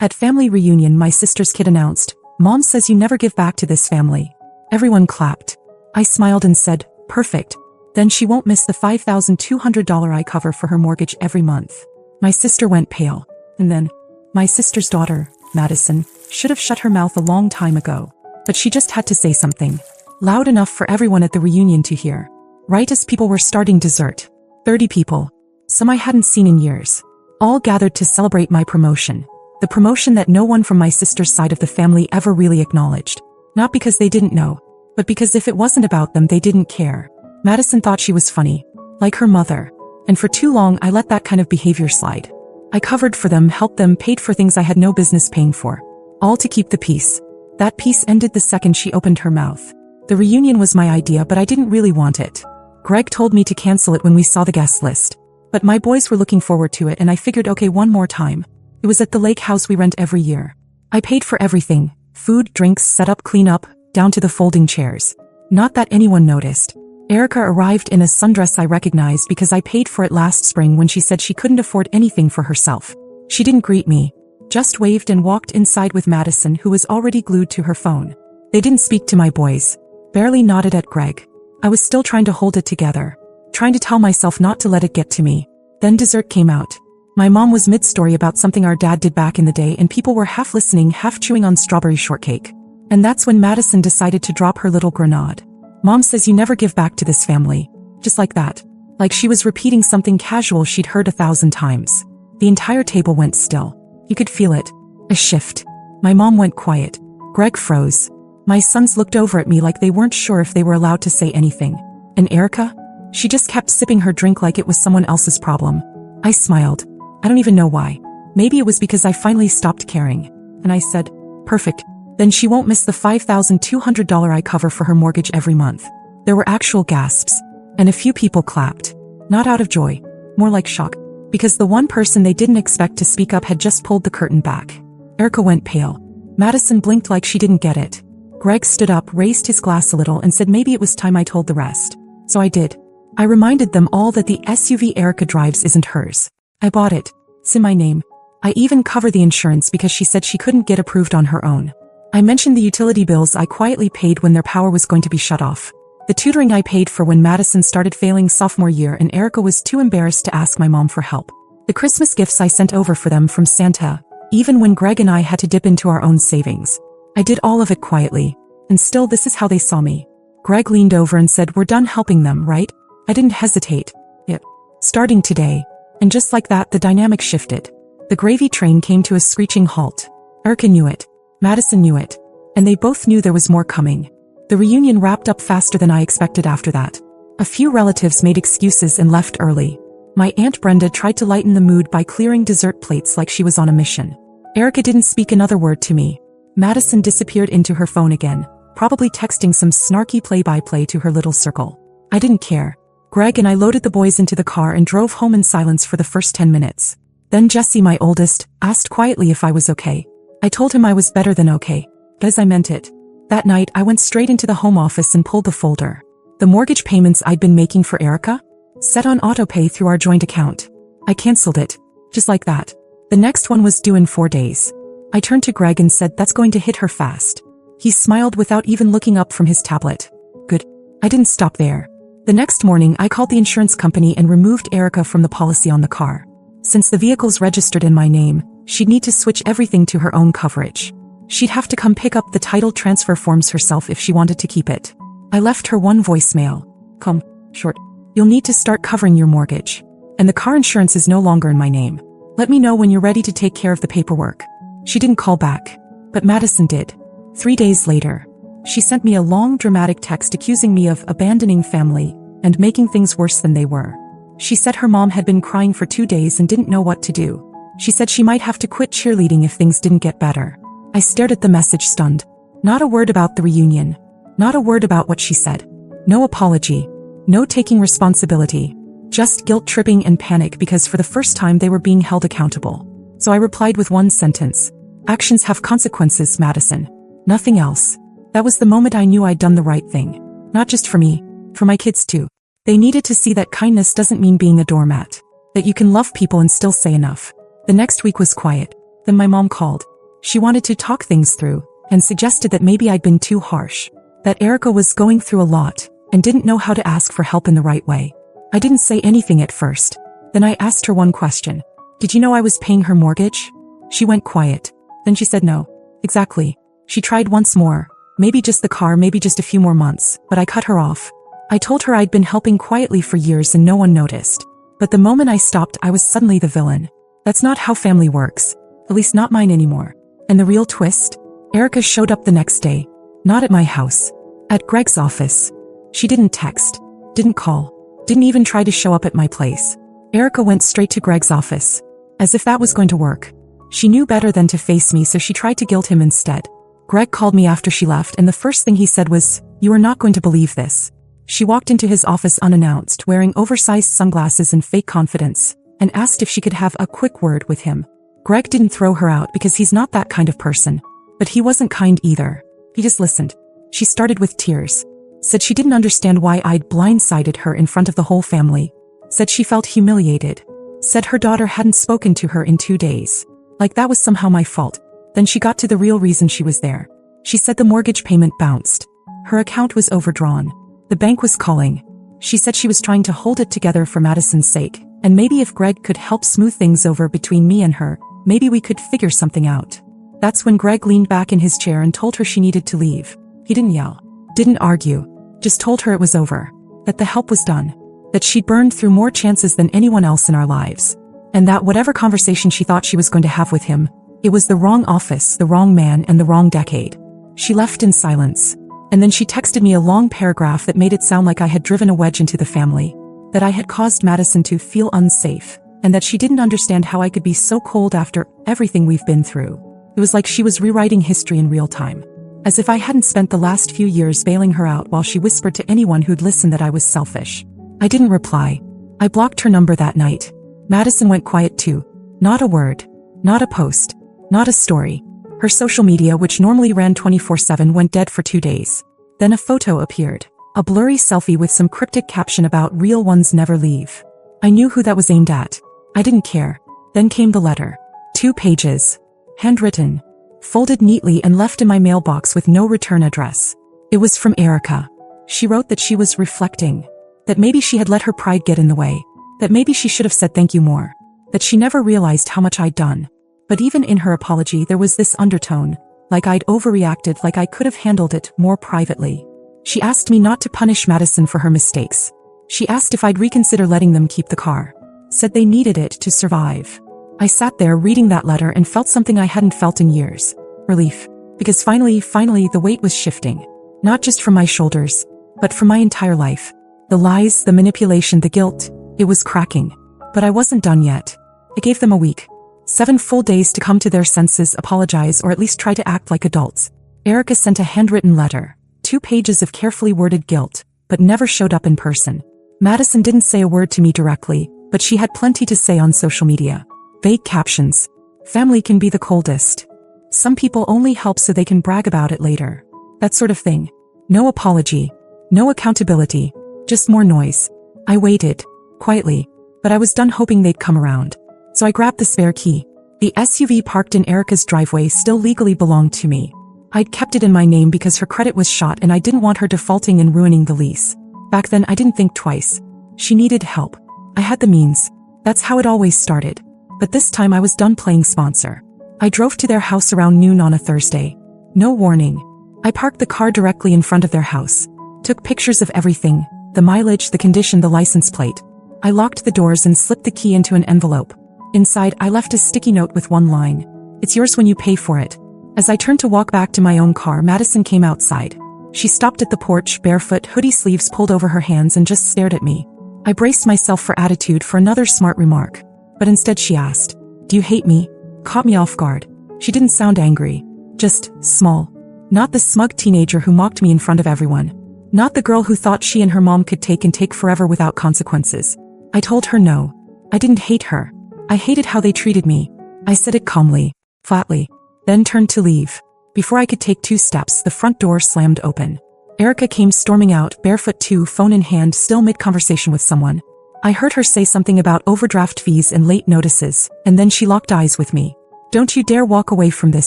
At family reunion, my sister's kid announced, "Mom says you never give back to this family." Everyone clapped. I smiled and said, "Perfect. Then she won't miss the $5,200 I cover for her mortgage every month." My sister went pale. And then, my sister's daughter, Madison, should have shut her mouth a long time ago. But she just had to say something. Loud enough for everyone at the reunion to hear. Right as people were starting dessert. 30 people. Some I hadn't seen in years. All gathered to celebrate my promotion. The promotion that no one from my sister's side of the family ever really acknowledged. Not because they didn't know, but because if it wasn't about them, they didn't care. Madison thought she was funny. Like her mother. And for too long, I let that kind of behavior slide. I covered for them, helped them, paid for things I had no business paying for. All to keep the peace. That peace ended the second she opened her mouth. The reunion was my idea, but I didn't really want it. Greg told me to cancel it when we saw the guest list. But my boys were looking forward to it, and I figured, okay, one more time. It was at the lake house we rent every year. I paid for everything. Food, drinks, setup, cleanup, down to the folding chairs. Not that anyone noticed. Erica arrived in a sundress I recognized because I paid for it last spring when she said she couldn't afford anything for herself. She didn't greet me. Just waved and walked inside with Madison, who was already glued to her phone. They didn't speak to my boys. Barely nodded at Greg. I was still trying to hold it together. Trying to tell myself not to let it get to me. Then dessert came out. My mom was mid-story about something our dad did back in the day, and people were half listening, half chewing on strawberry shortcake. And that's when Madison decided to drop her little grenade. "Mom says you never give back to this family." Just like that. Like she was repeating something casual she'd heard 1,000 times. The entire table went still. You could feel it. A shift. My mom went quiet. Greg froze. My sons looked over at me like they weren't sure if they were allowed to say anything. And Erica? She just kept sipping her drink like it was someone else's problem. I smiled. I don't even know why. Maybe it was because I finally stopped caring. And I said, "Perfect. Then she won't miss the $5,200 I cover for her mortgage every month." There were actual gasps. And a few people clapped. Not out of joy. More like shock. Because the one person they didn't expect to speak up had just pulled the curtain back. Erica went pale. Madison blinked like she didn't get it. Greg stood up, raised his glass a little, and said maybe it was time I told the rest. So I did. I reminded them all that the SUV Erica drives isn't hers. I bought it. It's in my name. I even cover the insurance because she said she couldn't get approved on her own. I mentioned the utility bills I quietly paid when their power was going to be shut off. The tutoring I paid for when Madison started failing sophomore year and Erica was too embarrassed to ask my mom for help. The Christmas gifts I sent over for them from Santa, even when Greg and I had to dip into our own savings. I did all of it quietly. And still, this is how they saw me. Greg leaned over and said, "We're done helping them, right?" I didn't hesitate. Yep. Starting today. And just like that, the dynamic shifted. The gravy train came to a screeching halt. Erica knew it. Madison knew it. And they both knew there was more coming. The reunion wrapped up faster than I expected after that. A few relatives made excuses and left early. My Aunt Brenda tried to lighten the mood by clearing dessert plates like she was on a mission. Erica didn't speak another word to me. Madison disappeared into her phone again, probably texting some snarky play-by-play to her little circle. I didn't care. Greg and I loaded the boys into the car and drove home in silence for the first 10 minutes. Then Jesse, my oldest, asked quietly if I was okay. I told him I was better than okay. Because I meant it. That night, I went straight into the home office and pulled the folder. The mortgage payments I'd been making for Erica? Set on autopay through our joint account. I canceled it. Just like that. The next one was due in 4 days. I turned to Greg and said, "That's going to hit her fast." He smiled without even looking up from his tablet. Good. I didn't stop there. The next morning, I called the insurance company and removed Erica from the policy on the car. Since the vehicle's registered in my name, she'd need to switch everything to her own coverage. She'd have to come pick up the title transfer forms herself if she wanted to keep it. I left her one voicemail. "Come, short. You'll need to start covering your mortgage. And the car insurance is no longer in my name. Let me know when you're ready to take care of the paperwork." She didn't call back. But Madison did. 3 days later. She sent me a long dramatic text accusing me of abandoning family and making things worse than they were. She said her mom had been crying for 2 days and didn't know what to do. She said she might have to quit cheerleading if things didn't get better. I stared at the message stunned. Not a word about the reunion. Not a word about what she said. No apology. No taking responsibility. Just guilt-tripping and panic because for the first time they were being held accountable. So I replied with one sentence. "Actions have consequences, Madison. Nothing else." That was the moment I knew I'd done the right thing. Not just for me. For my kids too. They needed to see that kindness doesn't mean being a doormat. That you can love people and still say enough. The next week was quiet. Then my mom called. She wanted to talk things through and suggested that maybe I'd been too harsh, that Erica was going through a lot and didn't know how to ask for help in the right way. I didn't say anything at first. Then I asked her one question. Did you know I was paying her mortgage? She went quiet. Then she said no. Exactly. She tried once more. Maybe just the car, maybe just a few more months, but I cut her off. I told her I'd been helping quietly for years and no one noticed. But the moment I stopped, I was suddenly the villain. That's not how family works. At least not mine anymore. And the real twist? Erica showed up the next day. Not at my house. At Greg's office. She didn't text. Didn't call. Didn't even try to show up at my place. Erica went straight to Greg's office. As if that was going to work. She knew better than to face me, so she tried to guilt him instead. Greg called me after she left, and the first thing he said was, "You are not going to believe this." She walked into his office unannounced, wearing oversized sunglasses and fake confidence, and asked if she could have a quick word with him. Greg didn't throw her out because he's not that kind of person. But he wasn't kind either. He just listened. She started with tears. Said she didn't understand why I'd blindsided her in front of the whole family. Said she felt humiliated. Said her daughter hadn't spoken to her in 2 days. Like that was somehow my fault. Then she got to the real reason she was there. She said the mortgage payment bounced. Her account was overdrawn. The bank was calling. She said she was trying to hold it together for Madison's sake, and maybe if Greg could help smooth things over between me and her, maybe we could figure something out. That's when Greg leaned back in his chair and told her she needed to leave. He didn't yell. Didn't argue. Just told her it was over. That the help was done. That she'd burned through more chances than anyone else in our lives. And that whatever conversation she thought she was going to have with him, it was the wrong office, the wrong man, and the wrong decade. She left in silence. And then she texted me a long paragraph that made it sound like I had driven a wedge into the family. That I had caused Madison to feel unsafe. And that she didn't understand how I could be so cold after everything we've been through. It was like she was rewriting history in real time. As if I hadn't spent the last few years bailing her out while she whispered to anyone who'd listen that I was selfish. I didn't reply. I blocked her number that night. Madison went quiet too. Not a word. Not a post. Not a story. Her social media, which normally ran 24/7, went dead for 2 days. Then a photo appeared. A blurry selfie with some cryptic caption about "real ones never leave." I knew who that was aimed at. I didn't care. Then came the letter. 2 pages. Handwritten. Folded neatly and left in my mailbox with no return address. It was from Erica. She wrote that she was reflecting. That maybe she had let her pride get in the way. That maybe she should have said thank you more. That she never realized how much I'd done. But even in her apology there was this undertone. Like I'd overreacted, like I could have handled it more privately. She asked me not to punish Madison for her mistakes. She asked if I'd reconsider letting them keep the car. Said they needed it to survive. I sat there reading that letter and felt something I hadn't felt in years. Relief. Because finally, the weight was shifting. Not just from my shoulders, but from my entire life. The lies, the manipulation, the guilt, it was cracking. But I wasn't done yet. I gave them a week. 7 full days to come to their senses, apologize, or at least try to act like adults. Erica sent a handwritten letter. 2 pages of carefully worded guilt, but never showed up in person. Madison didn't say a word to me directly, but she had plenty to say on social media. Vague captions. Family can be the coldest. Some people only help so they can brag about it later. That sort of thing. No apology. No accountability. Just more noise. I waited. Quietly. But I was done hoping they'd come around. So I grabbed the spare key. The SUV parked in Erica's driveway still legally belonged to me. I'd kept it in my name because her credit was shot and I didn't want her defaulting and ruining the lease. Back then I didn't think twice. She needed help. I had the means. That's how it always started. But this time I was done playing sponsor. I drove to their house around noon on a Thursday. No warning. I parked the car directly in front of their house. Took pictures of everything, the mileage, the condition, the license plate. I locked the doors and slipped the key into an envelope. Inside, I left a sticky note with one line. "It's yours when you pay for it." As I turned to walk back to my own car, Madison came outside. She stopped at the porch, barefoot, hoodie sleeves pulled over her hands, and just stared at me. I braced myself for attitude for another smart remark. But instead she asked, "Do you hate me?" Caught me off guard. She didn't sound angry. Just small. Not the smug teenager who mocked me in front of everyone. Not the girl who thought she and her mom could take forever without consequences. I told her no. I didn't hate her. I hated how they treated me. I said it calmly, flatly, then turned to leave. Before I could take 2 steps, the front door slammed open. Erica came storming out, barefoot too, phone in hand, still mid-conversation with someone. I heard her say something about overdraft fees and late notices, and then she locked eyes with me. Don't you dare walk away from this,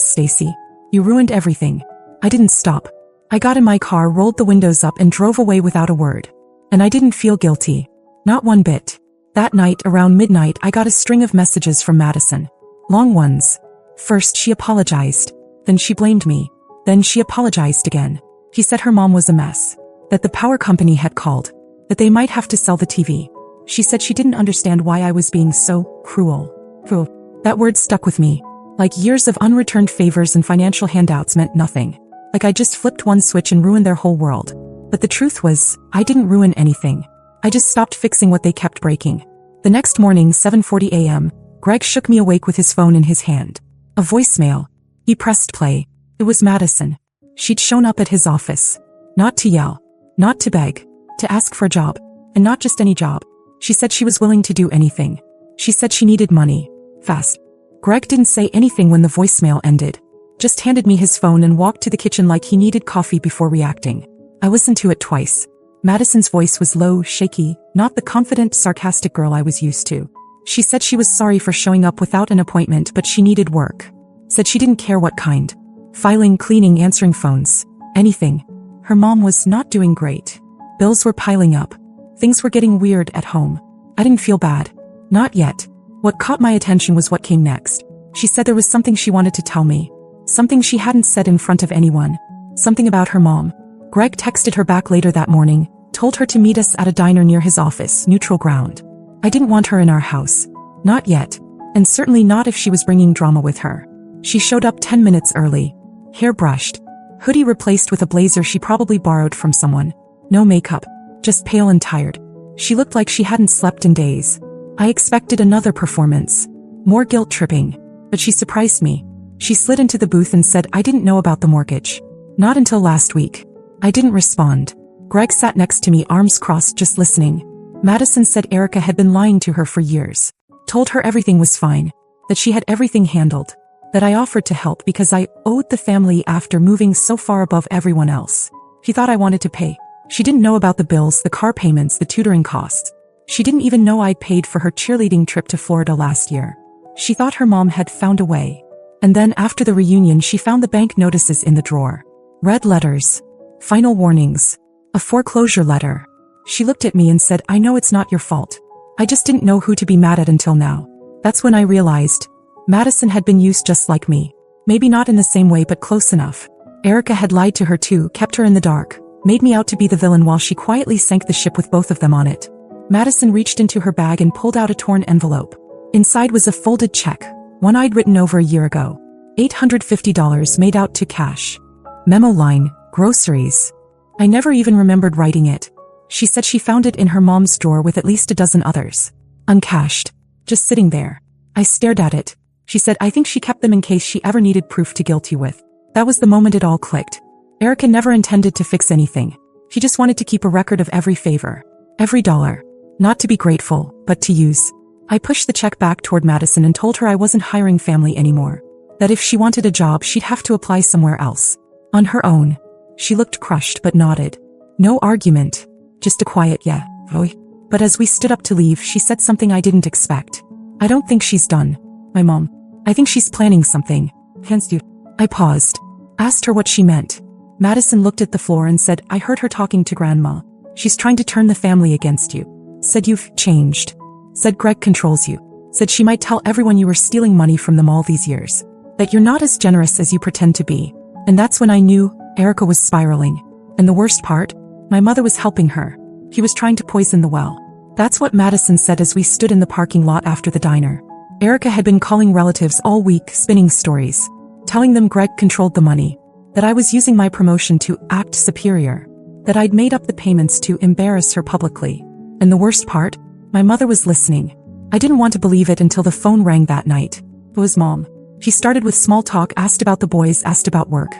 Stacy. You ruined everything. I didn't stop. I got in my car, rolled the windows up and drove away without a word. And I didn't feel guilty. Not one bit. That night, around midnight, I got a string of messages from Madison. Long ones. First, she apologized. Then she blamed me. Then she apologized again. She said her mom was a mess. That the power company had called. That they might have to sell the TV. She said she didn't understand why I was being so cruel. Cruel. That word stuck with me. Like years of unreturned favors and financial handouts meant nothing. Like I just flipped one switch and ruined their whole world. But the truth was, I didn't ruin anything. I just stopped fixing what they kept breaking. The next morning, 7:40 a.m., Greg shook me awake with his phone in his hand. A voicemail. He pressed play. It was Madison. She'd shown up at his office. Not to yell. Not to beg. To ask for a job. And not just any job. She said she was willing to do anything. She said she needed money. Fast. Greg didn't say anything when the voicemail ended. Just handed me his phone and walked to the kitchen like he needed coffee before reacting. I listened to it twice. Madison's voice was low, shaky, not the confident, sarcastic girl I was used to. She said she was sorry for showing up without an appointment, but she needed work. Said she didn't care what kind. Filing, cleaning, answering phones. Anything. Her mom was not doing great. Bills were piling up. Things were getting weird at home. I didn't feel bad. Not yet. What caught my attention was what came next. She said there was something she wanted to tell me. Something she hadn't said in front of anyone. Something about her mom. Greg texted her back later that morning, told her to meet us at a diner near his office, neutral ground. I didn't want her in our house. Not yet. And certainly not if she was bringing drama with her. She showed up 10 minutes early. Hair brushed. Hoodie replaced with a blazer she probably borrowed from someone. No makeup. Just pale and tired. She looked like she hadn't slept in days. I expected another performance. More guilt-tripping. But she surprised me. She slid into the booth and said I didn't know about the mortgage. Not until last week. I didn't respond. Greg sat next to me, arms crossed, just listening. Madison said Erica had been lying to her for years. Told her everything was fine. That she had everything handled. That I offered to help because I owed the family after moving so far above everyone else. She thought I wanted to pay. She didn't know about the bills, the car payments, the tutoring costs. She didn't even know I'd paid for her cheerleading trip to Florida last year. She thought her mom had found a way. And then after the reunion she found the bank notices in the drawer. Red letters. Final warnings. A foreclosure letter. She looked at me and said, I know it's not your fault. I just didn't know who to be mad at until now. That's when I realized. Madison had been used just like me. Maybe not in the same way, but close enough. Erica had lied to her too, kept her in the dark. Made me out to be the villain while she quietly sank the ship with both of them on it. Madison reached into her bag and pulled out a torn envelope. Inside was a folded check. One I'd written over a year ago. $850 made out to cash. Memo line, groceries. I never even remembered writing it. She said she found it in her mom's drawer with at least a dozen others. Uncashed. Just sitting there. I stared at it. She said I think she kept them in case she ever needed proof to guilt you with. That was the moment it all clicked. Erica never intended to fix anything. She just wanted to keep a record of every favor. Every dollar. Not to be grateful, but to use. I pushed the check back toward Madison and told her I wasn't hiring family anymore. That if she wanted a job she'd have to apply somewhere else. On her own. She looked crushed but nodded. No argument. Just a quiet yeah. But as we stood up to leave she said something I didn't expect. I don't think she's done. My mom. I think she's planning something. Hence you. I paused. Asked her what she meant. Madison looked at the floor and said, I heard her talking to Grandma. She's trying to turn the family against you. Said you've changed. Said Greg controls you. Said she might tell everyone you were stealing money from them all these years. That you're not as generous as you pretend to be. And that's when I knew Erica was spiraling. And the worst part? My mother was helping her. He was trying to poison the well. That's what Madison said as we stood in the parking lot after the diner. Erica had been calling relatives all week, spinning stories. Telling them Greg controlled the money. That I was using my promotion to act superior. That I'd made up the payments to embarrass her publicly. And the worst part? My mother was listening. I didn't want to believe it until the phone rang that night. It was Mom. She started with small talk, asked about the boys, asked about work.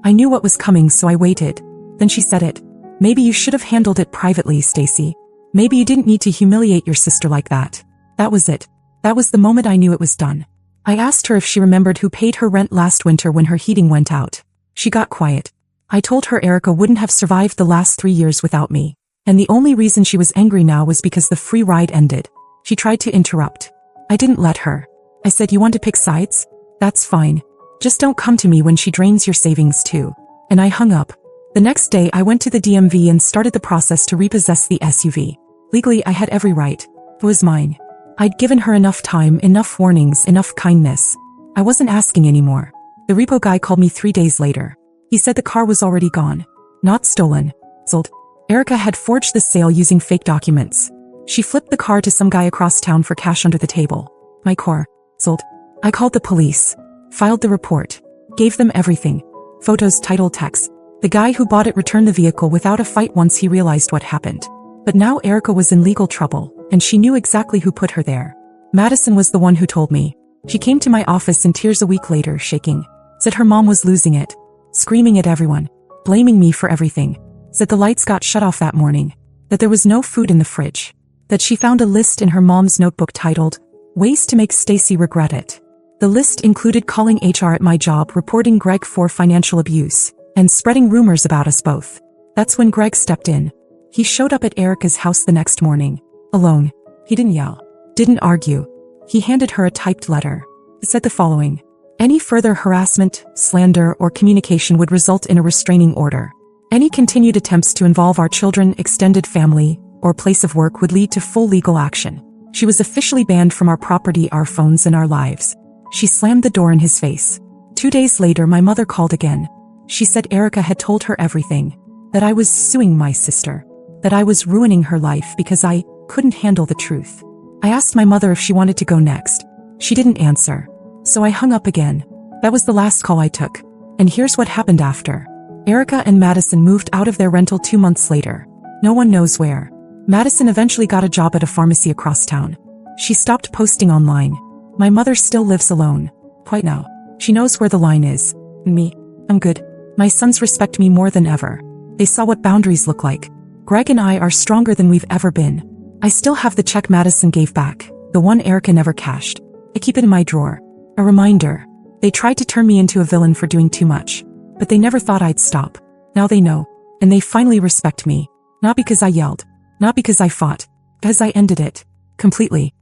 I knew what was coming, so I waited. Then she said it. Maybe you should have handled it privately, Stacy. Maybe you didn't need to humiliate your sister like that. That was it. That was the moment I knew it was done. I asked her if she remembered who paid her rent last winter when her heating went out. She got quiet. I told her Erica wouldn't have survived the last 3 years without me. And the only reason she was angry now was because the free ride ended. She tried to interrupt. I didn't let her. I said, you want to pick sides? That's fine. Just don't come to me when she drains your savings too. And I hung up. The next day I went to the DMV and started the process to repossess the SUV. Legally I had every right. It was mine. I'd given her enough time, enough warnings, enough kindness. I wasn't asking anymore. The repo guy called me 3 days later. He said the car was already gone. Not stolen. Sold. Erica had forged the sale using fake documents. She flipped the car to some guy across town for cash under the table. My car. Sold. I called the police. Filed the report. Gave them everything. Photos, title, text. The guy who bought it returned the vehicle without a fight once he realized what happened. But now Erica was in legal trouble, and she knew exactly who put her there. Madison was the one who told me. She came to my office in tears a week later, shaking. Said her mom was losing it. Screaming at everyone. Blaming me for everything. Said the lights got shut off that morning. That there was no food in the fridge. That she found a list in her mom's notebook titled, "Ways to Make Stacy Regret It." The list included calling HR at my job, reporting Greg for financial abuse, and spreading rumors about us both. That's when Greg stepped in. He showed up at Erica's house the next morning. Alone. He didn't yell. Didn't argue. He handed her a typed letter. It said the following. Any further harassment, slander, or communication would result in a restraining order. Any continued attempts to involve our children, extended family, or place of work would lead to full legal action. She was officially banned from our property, our phones, and our lives. She slammed the door in his face. 2 days later, my mother called again. She said Erica had told her everything. That I was suing my sister. That I was ruining her life because I couldn't handle the truth. I asked my mother if she wanted to go next. She didn't answer. So I hung up again. That was the last call I took. And here's what happened after. Erica and Madison moved out of their rental 2 months later. No one knows where. Madison eventually got a job at a pharmacy across town. She stopped posting online. My mother still lives alone. Quite now. She knows where the line is. Me. I'm good. My sons respect me more than ever. They saw what boundaries look like. Greg and I are stronger than we've ever been. I still have the check Madison gave back, the one Erica never cashed. I keep it in my drawer. A reminder. They tried to turn me into a villain for doing too much. But they never thought I'd stop. Now they know. And they finally respect me. Not because I yelled. Not because I fought. Because I ended it. Completely.